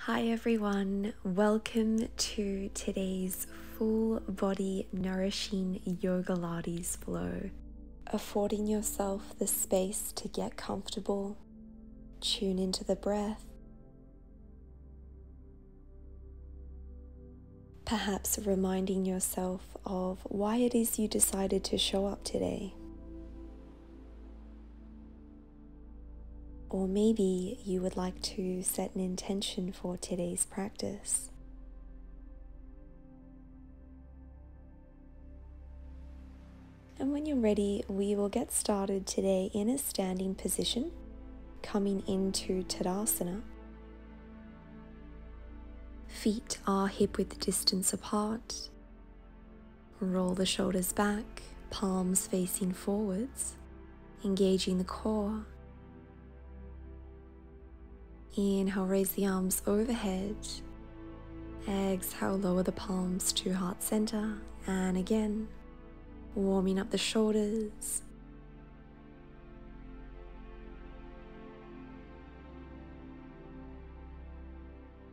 Hi everyone, welcome to today's full body nourishing Yogalates flow. Affording yourself the space to get comfortable, tune into the breath, perhaps reminding yourself of why it is you decided to show up today. Or maybe you would like to set an intention for today's practice. And when you're ready, we will get started today in a standing position, coming into Tadasana. Feet are hip-width distance apart. Roll the shoulders back, palms facing forwards, engaging the core. Inhale, raise the arms overhead. Exhale, lower the palms to heart center. And again, warming up the shoulders.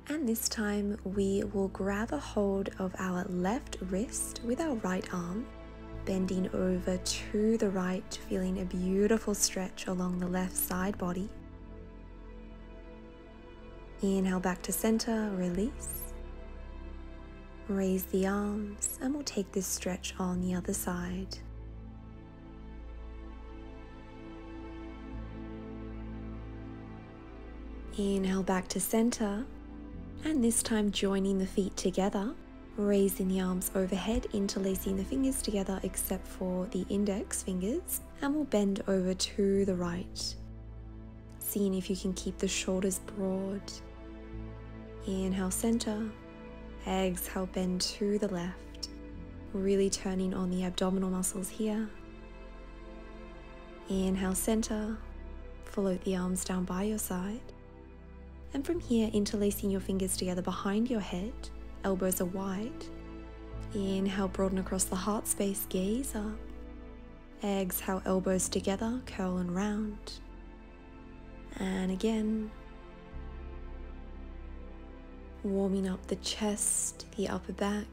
And this time we will grab a hold of our left wrist with our right arm, bending over to the right, feeling a beautiful stretch along the left side body. Inhale back to center, release. Raise the arms, and we'll take this stretch on the other side. Inhale back to center, and this time joining the feet together, raising the arms overhead, interlacing the fingers together except for the index fingers, and we'll bend over to the right. Seeing if you can keep the shoulders broad. Inhale, center. Exhale, bend to the left. Really turning on the abdominal muscles here. Inhale, center. Float the arms down by your side. And from here, interlacing your fingers together behind your head. Elbows are wide. Inhale, broaden across the heart space, gaze up. Exhale, elbows together, curl and round. And again, warming up the chest, the upper back,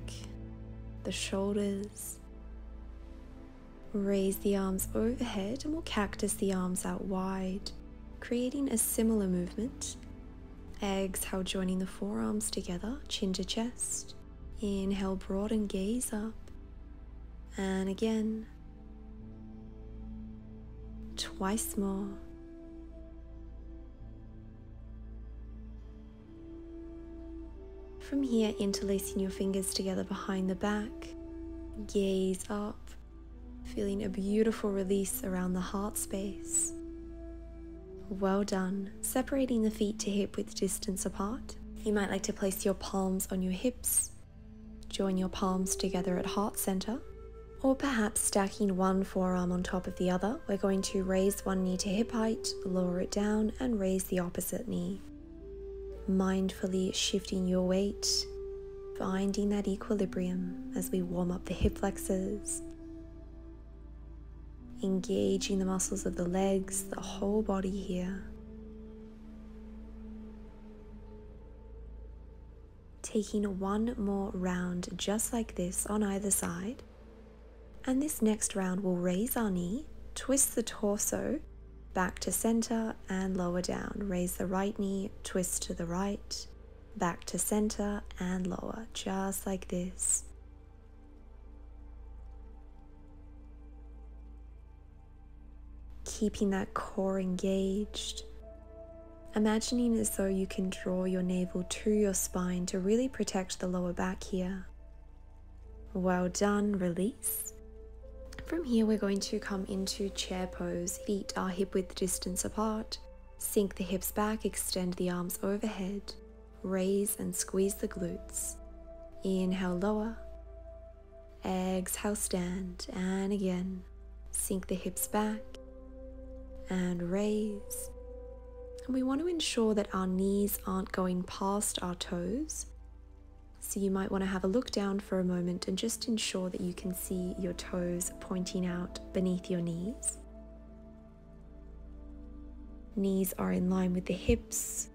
the shoulders. Raise the arms overhead and we'll cactus the arms out wide, creating a similar movement. Exhale, joining the forearms together, chin to chest. Inhale, broaden, gaze up. And again, twice more. From here, interlacing your fingers together behind the back, gaze up, feeling a beautiful release around the heart space. Well done. Separating the feet to hip-width distance apart. You might like to place your palms on your hips, join your palms together at heart center, or perhaps stacking one forearm on top of the other. We're going to raise one knee to hip height, lower it down, and raise the opposite knee. Mindfully shifting your weight, finding that equilibrium as we warm up the hip flexors, engaging the muscles of the legs, the whole body here. Taking one more round just like this on either side, and this next round we'll raise our knee, twist the torso back to center and lower down. Raise the right knee, twist to the right, back to center and lower, just like this. Keeping that core engaged. Imagining as though you can draw your navel to your spine to really protect the lower back here. Well done, release. From here, we're going to come into chair pose. Feet are hip-width distance apart. Sink the hips back, extend the arms overhead. Raise and squeeze the glutes. Inhale, lower. Exhale, stand. And again, sink the hips back and raise. And we want to ensure that our knees aren't going past our toes. So you might want to have a look down for a moment and just ensure that you can see your toes pointing out beneath your knees. Knees are in line with the hips.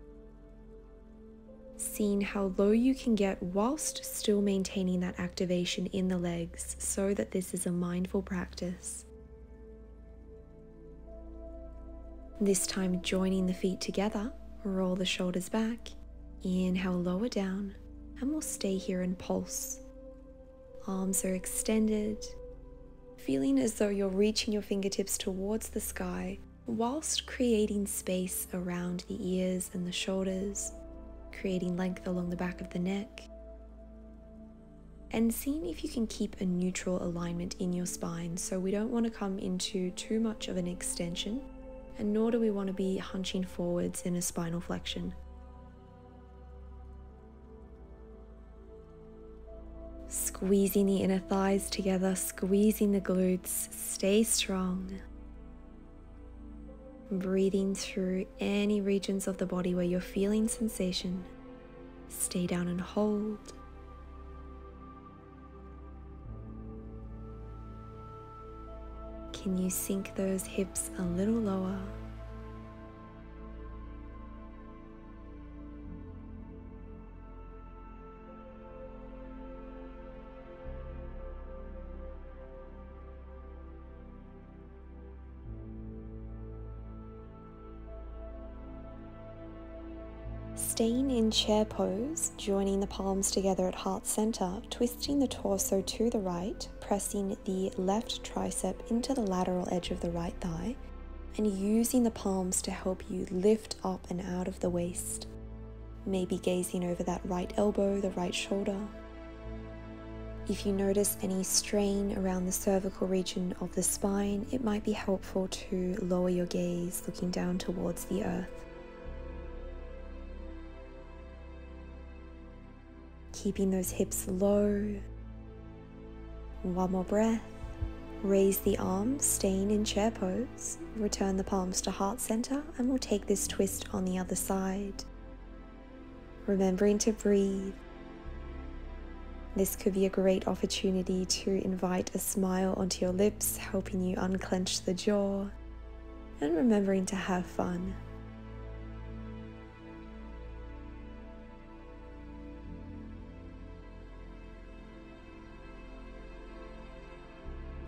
seeing how low you can get whilst still maintaining that activation in the legs, so that this is a mindful practice. This time joining the feet together, roll the shoulders back, inhale, lower down, and we'll stay here and pulse. Arms are extended, feeling as though you're reaching your fingertips towards the sky whilst creating space around the ears and the shoulders, creating length along the back of the neck, and seeing if you can keep a neutral alignment in your spine. So we don't want to come into too much of an extension, and nor do we want to be hunching forwards in a spinal flexion. Squeezing the inner thighs together, squeezing the glutes, stay strong. Breathing through any regions of the body where you're feeling sensation. Stay down and hold. Can you sink those hips a little lower? Staying in chair pose, joining the palms together at heart center, twisting the torso to the right, pressing the left tricep into the lateral edge of the right thigh, and using the palms to help you lift up and out of the waist. Maybe gazing over that right elbow, the right shoulder. If you notice any strain around the cervical region of the spine, it might be helpful to lower your gaze, looking down towards the earth. Keeping those hips low. One more breath. Raise the arms, staying in chair pose. Return the palms to heart center, and we'll take this twist on the other side. Remembering to breathe. This could be a great opportunity to invite a smile onto your lips, helping you unclench the jaw, and remembering to have fun.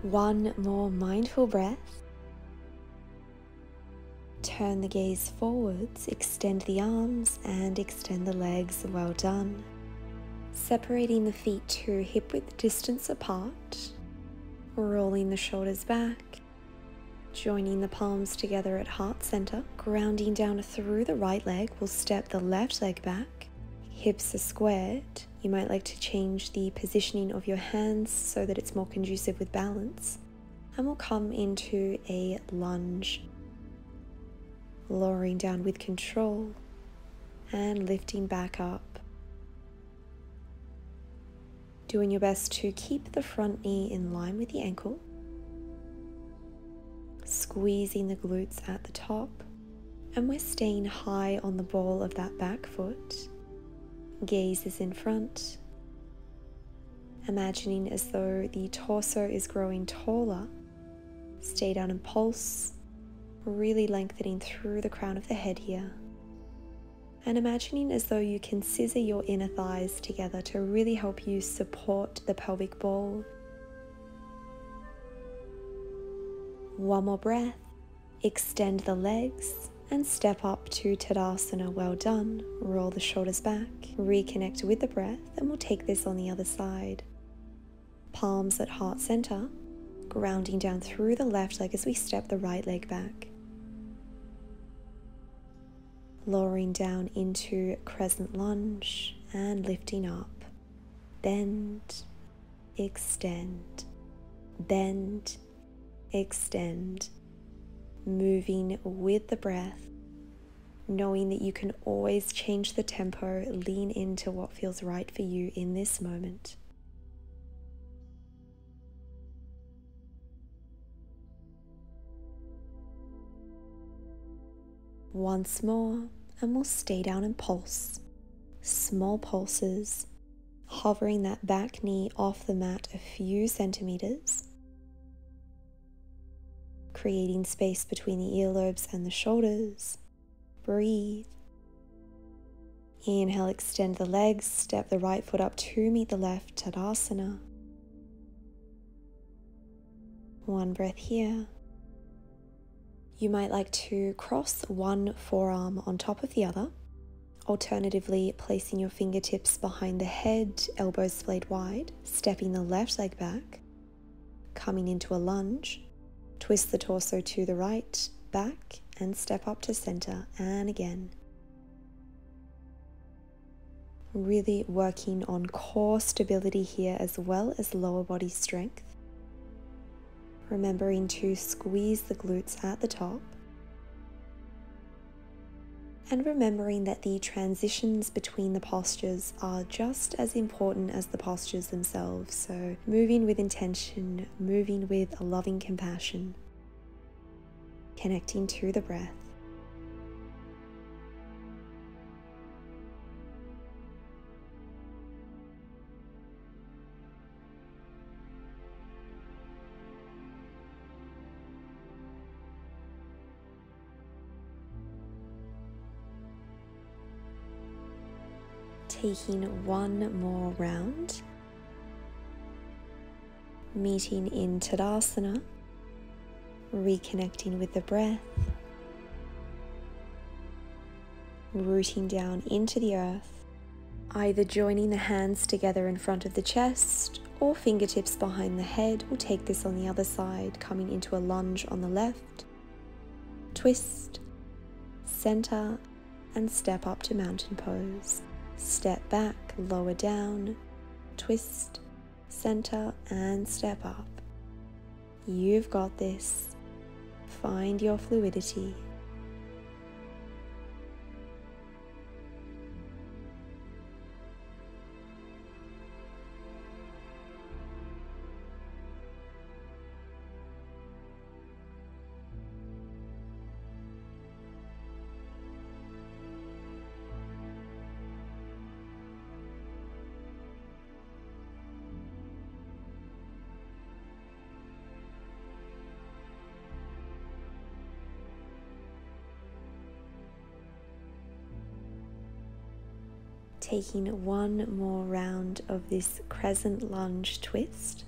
One more mindful breath. Turn the gaze forwards, extend the arms and extend the legs. Well done. Separating the feet to hip width distance apart, rolling the shoulders back, joining the palms together at heart center, grounding down through the right leg. We'll step the left leg back, hips are squared. You might like to change the positioning of your hands so that it's more conducive with balance. And we'll come into a lunge, lowering down with control and lifting back up. Doing your best to keep the front knee in line with the ankle. Squeezing the glutes at the top. And we're staying high on the ball of that back foot. Gaze is in front. Imagining as though the torso is growing taller. Stay down and pulse, really lengthening through the crown of the head here. And imagining as though you can scissor your inner thighs together to really help you support the pelvic ball. One more breath. Extend the legs and step up to Tadasana. Well done. Roll the shoulders back, reconnect with the breath, and we'll take this on the other side. Palms at heart center, grounding down through the left leg as we step the right leg back. Lowering down into crescent lunge and lifting up. Bend, extend, bend, extend. Moving with the breath, knowing that you can always change the tempo, lean into what feels right for you in this moment. Once more, and we'll stay down and pulse. Small pulses, hovering that back knee off the mat a few centimeters. Creating space between the earlobes and the shoulders. Breathe. Inhale, extend the legs, step the right foot up to meet the left, Tadasana. One breath here. You might like to cross one forearm on top of the other, alternatively placing your fingertips behind the head, elbows splayed wide, stepping the left leg back, coming into a lunge, twist the torso to the right, back, and step up to center, and again. Really working on core stability here as well as lower body strength. Remembering to squeeze the glutes at the top. And remembering that the transitions between the postures are just as important as the postures themselves. So moving with intention, moving with a loving compassion, connecting to the breath. Taking one more round, meeting in Tadasana, reconnecting with the breath, rooting down into the earth, either joining the hands together in front of the chest or fingertips behind the head. We'll take this on the other side, coming into a lunge on the left, twist, center, and step up to mountain pose. Step back, lower down, twist, center, and step up. You've got this. Find your fluidity. Taking one more round of this crescent lunge twist.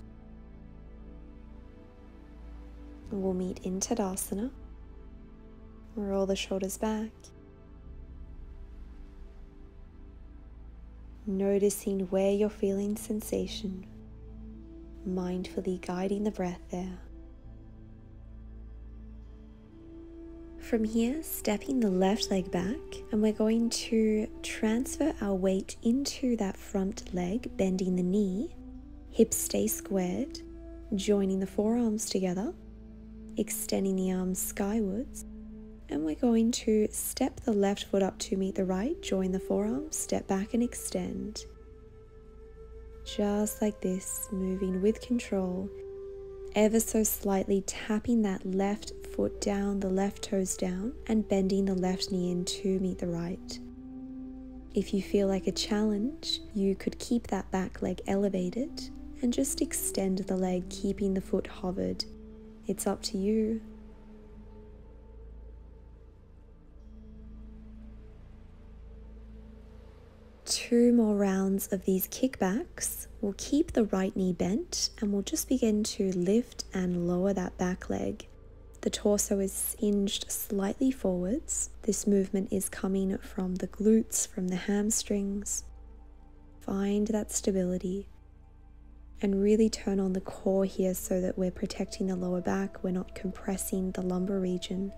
We'll meet in Tadasana. Roll the shoulders back. Noticing where you're feeling sensation. Mindfully guiding the breath there. From here, stepping the left leg back, and we're going to transfer our weight into that front leg, bending the knee, hips stay squared, joining the forearms together, extending the arms skywards, and we're going to step the left foot up to meet the right, join the forearms, step back and extend. Just like this, moving with control, ever so slightly tapping that left foot down, the left toes down, and bending the left knee in to meet the right. If you feel like a challenge, you could keep that back leg elevated and just extend the leg, keeping the foot hovered. It's up to you. Two more rounds of these kickbacks. We'll keep the right knee bent and we'll just begin to lift and lower that back leg. The torso is hinged slightly forwards. This movement is coming from the glutes, from the hamstrings. Find that stability and really turn on the core here so that we're protecting the lower back. We're not compressing the lumbar region.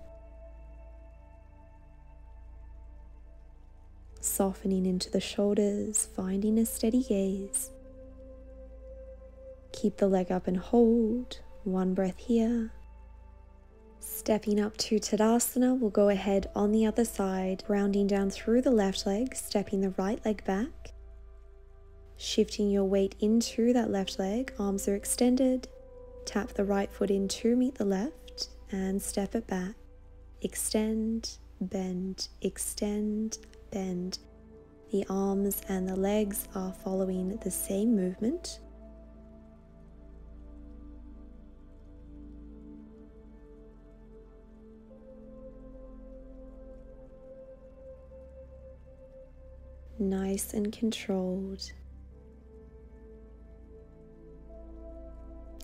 Softening into the shoulders, finding a steady gaze. Keep the leg up and hold. One breath here. Stepping up to Tadasana, we'll go ahead on the other side, grounding down through the left leg, stepping the right leg back. Shifting your weight into that left leg, arms are extended. Tap the right foot in to meet the left and step it back. Extend, bend, extend, bend. The arms and the legs are following the same movement. nice and controlled.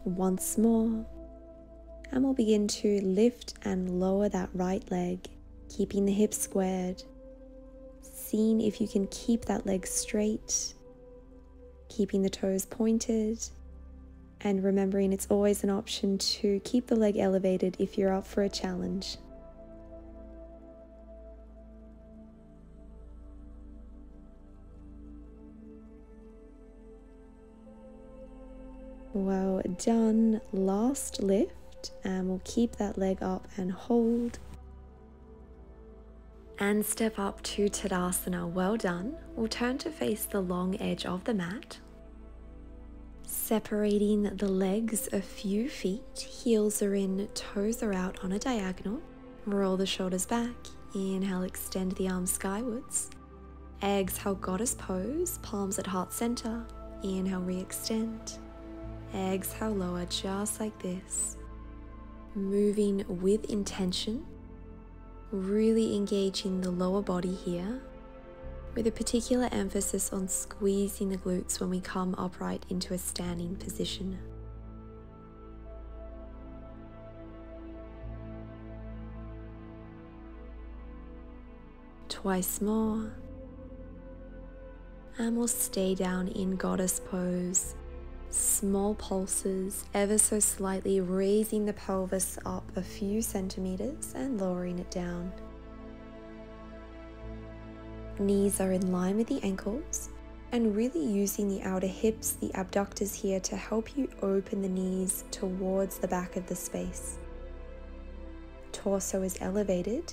Once more, and we'll begin to lift and lower that right leg, keeping the hips squared, seeing if you can keep that leg straight, keeping the toes pointed, and remembering it's always an option to keep the leg elevated if you're up for a challenge. Well done. Last lift, and we'll keep that leg up and hold. And step up to Tadasana. Well done. We'll turn to face the long edge of the mat, separating the legs a few feet. Heels are in, toes are out on a diagonal. Roll the shoulders back. Inhale, extend the arms skywards. Exhale, goddess pose, palms at heart center. Inhale, re-extend. Exhale, lower, just like this. Moving with intention, really engaging the lower body here, with a particular emphasis on squeezing the glutes when we come upright into a standing position. Twice more, and we'll stay down in goddess pose. Small pulses, ever so slightly raising the pelvis up a few centimeters and lowering it down. Knees are in line with the ankles, and really using the outer hips, the abductors here, to help you open the knees towards the back of the space. Torso is elevated.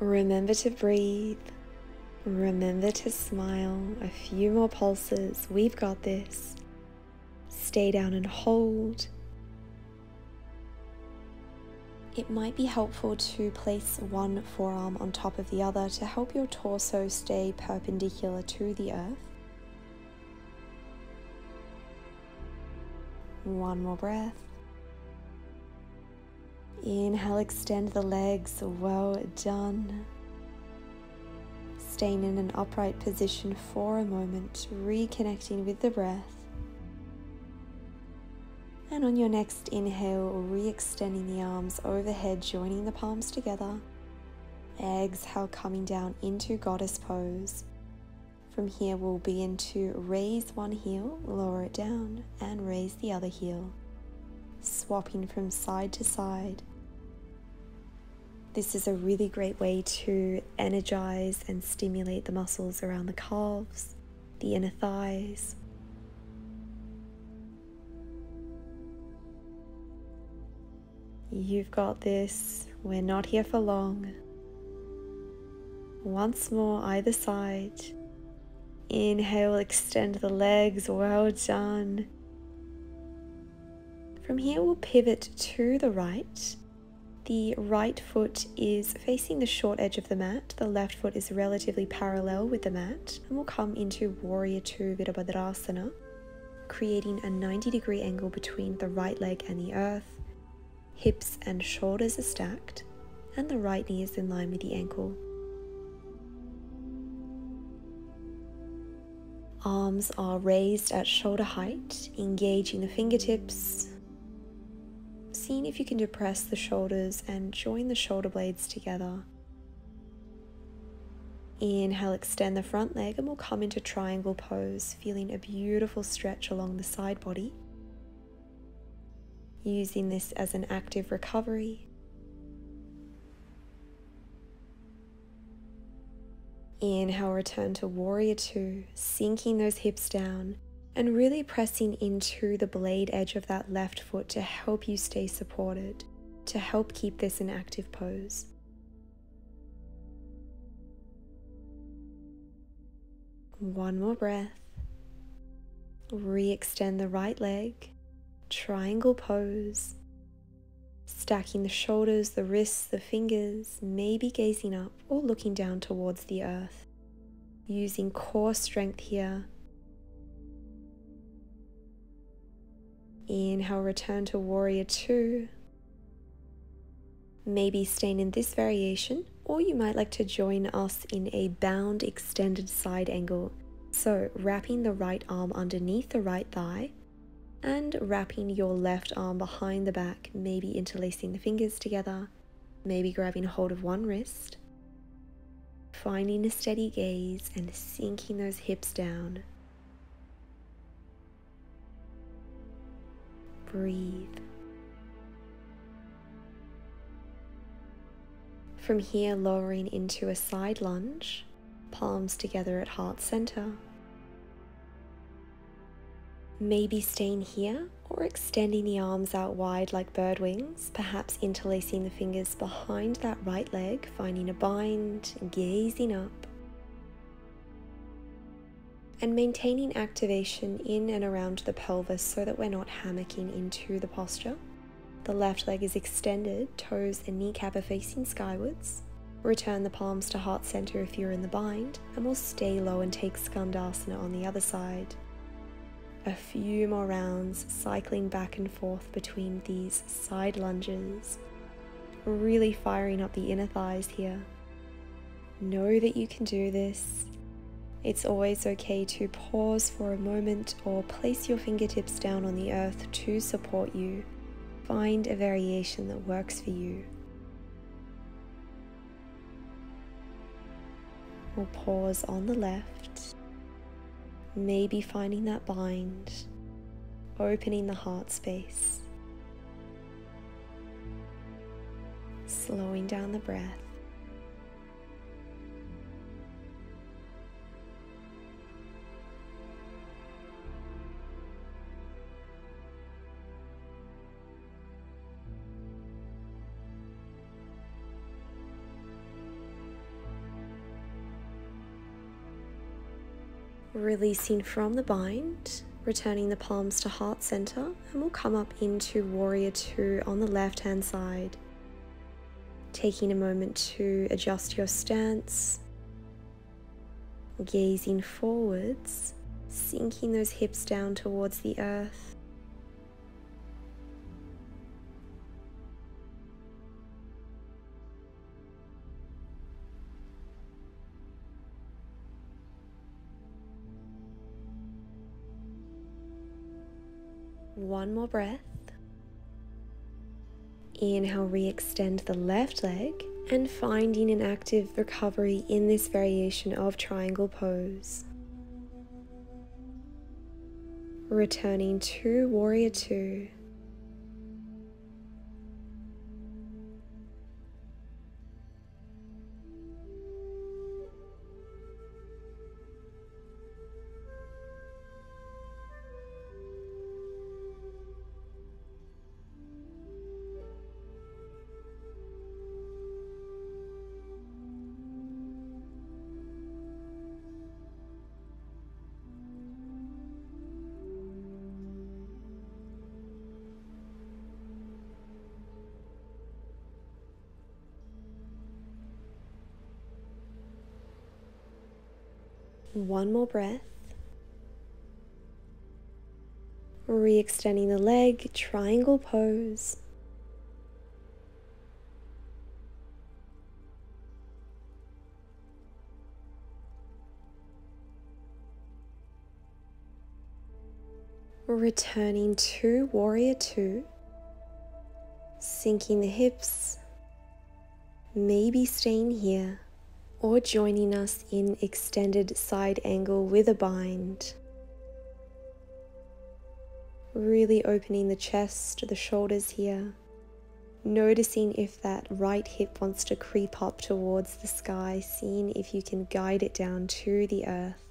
Remember to breathe. Remember to smile. A few more pulses. We've got this. Stay down and hold. It might be helpful to place one forearm on top of the other to help your torso stay perpendicular to the earth. One more breath. Inhale, extend the legs. Well done. Staying in an upright position for a moment, reconnecting with the breath. And on your next inhale, re-extending the arms overhead, joining the palms together. Exhale, coming down into goddess pose. From here, we'll begin to raise one heel, lower it down, and raise the other heel. Swapping from side to side. This is a really great way to energize and stimulate the muscles around the calves, the inner thighs. You've got this. We're not here for long. Once more, either side. Inhale, extend the legs. Well done. From here, we'll pivot to the right. The right foot is facing the short edge of the mat. The left foot is relatively parallel with the mat. And we'll come into Warrior Two Bitterbaddasana, creating a 90-degree angle between the right leg and the earth. Hips and shoulders are stacked, and the right knee is in line with the ankle. Arms are raised at shoulder height, engaging the fingertips. Seeing if you can depress the shoulders and join the shoulder blades together. Inhale, extend the front leg, and we'll come into triangle pose, feeling a beautiful stretch along the side body. Using this as an active recovery. Inhale, return to Warrior Two, sinking those hips down and really pressing into the blade edge of that left foot to help you stay supported, to help keep this an active pose. One more breath. Re-extend the right leg, triangle pose, stacking the shoulders, the wrists, the fingers, maybe gazing up or looking down towards the earth, using core strength here. Inhale, return to warrior two. Maybe staying in this variation, or you might like to join us in a bound extended side angle. So wrapping the right arm underneath the right thigh and wrapping your left arm behind the back, maybe interlacing the fingers together, maybe grabbing hold of one wrist, finding a steady gaze and sinking those hips down. Breathe. From here, lowering into a side lunge, palms together at heart center. Maybe staying here or extending the arms out wide like bird wings, perhaps interlacing the fingers behind that right leg, finding a bind, gazing up. And maintaining activation in and around the pelvis so that we're not hammocking into the posture. The left leg is extended, toes and kneecap are facing skywards. Return the palms to heart center if you're in the bind, and we'll stay low and take Skandasana on the other side. A few more rounds, cycling back and forth between these side lunges. Really firing up the inner thighs here. Know that you can do this. It's always okay to pause for a moment or place your fingertips down on the earth to support you. Find a variation that works for you. We'll pause on the left, maybe finding that bind, opening the heart space, slowing down the breath. Releasing from the bind, returning the palms to heart center, and we'll come up into warrior two on the left hand side. Taking a moment to adjust your stance, gazing forwards, sinking those hips down towards the earth. One more breath. Inhale, re-extend the left leg and finding an active recovery in this variation of triangle pose. Returning to warrior two. One more breath. Re-extending the leg, triangle pose. Returning to warrior two. Sinking the hips. Maybe staying here, or joining us in extended side angle with a bind. Really opening the chest, the shoulders here. Noticing if that right hip wants to creep up towards the sky, seeing if you can guide it down to the earth.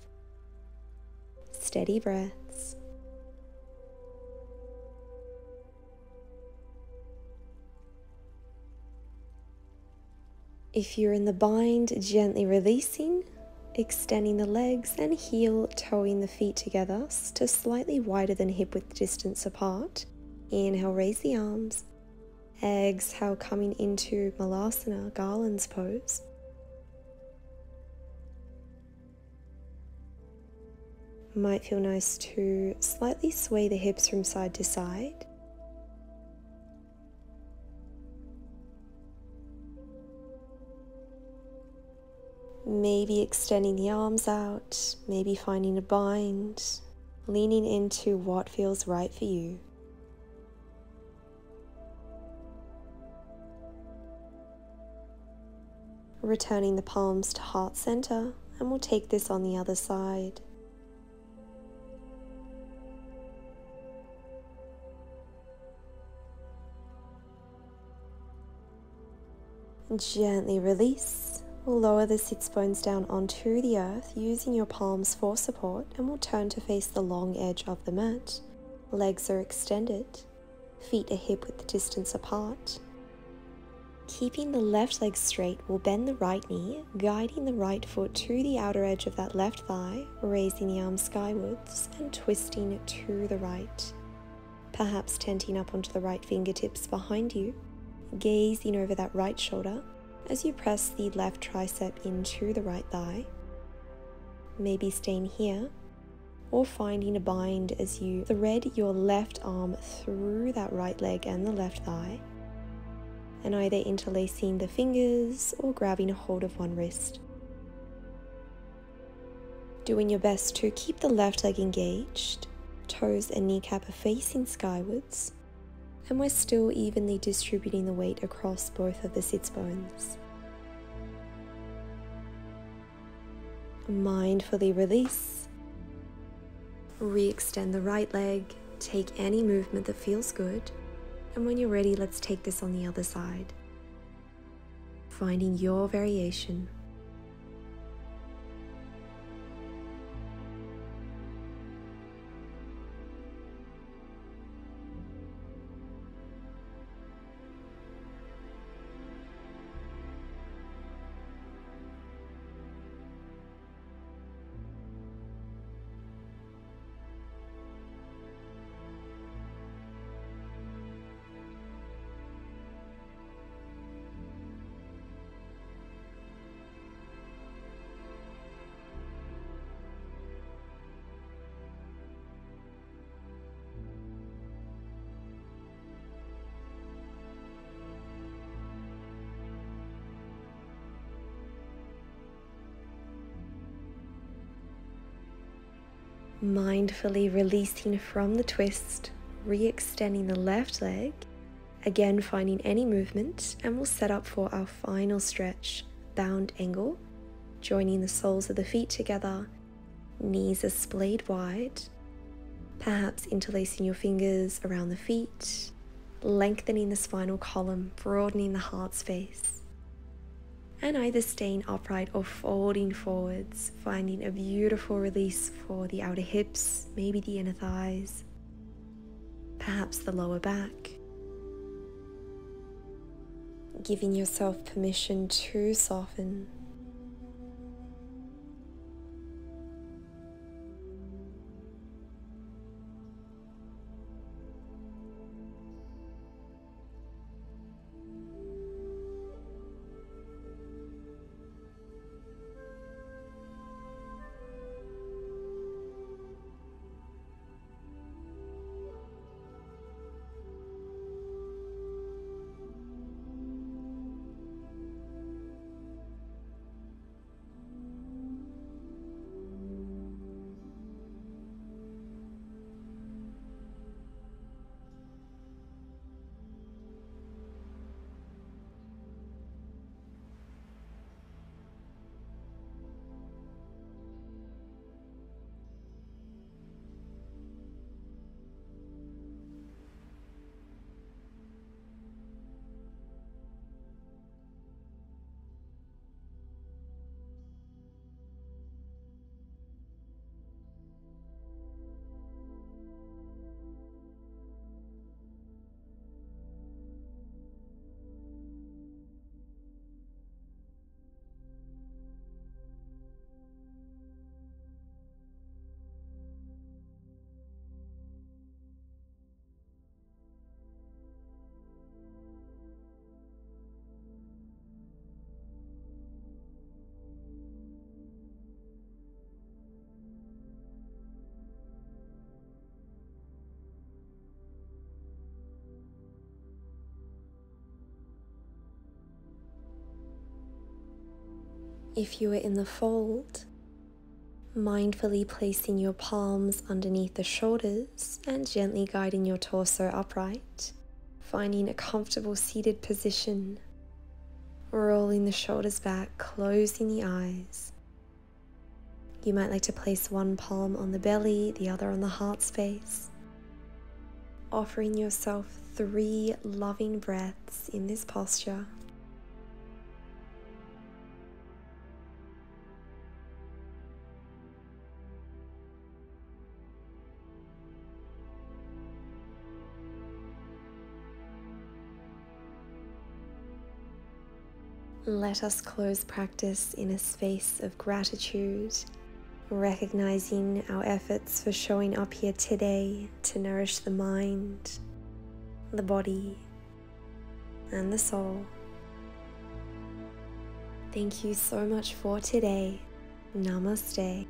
Steady breaths. If you're in the bind, gently releasing, extending the legs and heel toeing the feet together to slightly wider than hip width distance apart. Inhale, raise the arms. Exhale, coming into Malasana, Garland's pose. Might feel nice to slightly sway the hips from side to side. Maybe extending the arms out, maybe finding a bind, leaning into what feels right for you. Returning the palms to heart center, and we'll take this on the other side. Gently release. We'll lower the sits bones down onto the earth using your palms for support, and we'll turn to face the long edge of the mat. Legs are extended, feet are hip width distance apart. Keeping the left leg straight, we'll bend the right knee, guiding the right foot to the outer edge of that left thigh, raising the arms skywards and twisting to the right. Perhaps tenting up onto the right fingertips behind you, gazing over that right shoulder as you press the left tricep into the right thigh. Maybe staying here or finding a bind as you thread your left arm through that right leg and the left thigh, and either interlacing the fingers or grabbing a hold of one wrist. Doing your best to keep the left leg engaged, toes and kneecap are facing skywards, and we're still evenly distributing the weight across both of the sits bones. Mindfully release. Re-extend the right leg, take any movement that feels good, and when you're ready, let's take this on the other side. Finding your variation. Mindfully releasing from the twist, re-extending the left leg, again finding any movement, and we'll set up for our final stretch, bound angle, joining the soles of the feet together, knees are splayed wide, perhaps interlacing your fingers around the feet, lengthening the spinal column, broadening the heart space. And either staying upright or folding forwards, finding a beautiful release for the outer hips, maybe the inner thighs, perhaps the lower back. Giving yourself permission to soften. If you are in the fold, mindfully placing your palms underneath the shoulders and gently guiding your torso upright, finding a comfortable seated position, rolling the shoulders back, closing the eyes. You might like to place one palm on the belly, the other on the heart space, offering yourself 3 loving breaths in this posture. Let us close practice in a space of gratitude, recognizing our efforts for showing up here today to nourish the mind, the body, and the soul. Thank you so much for today. Namaste.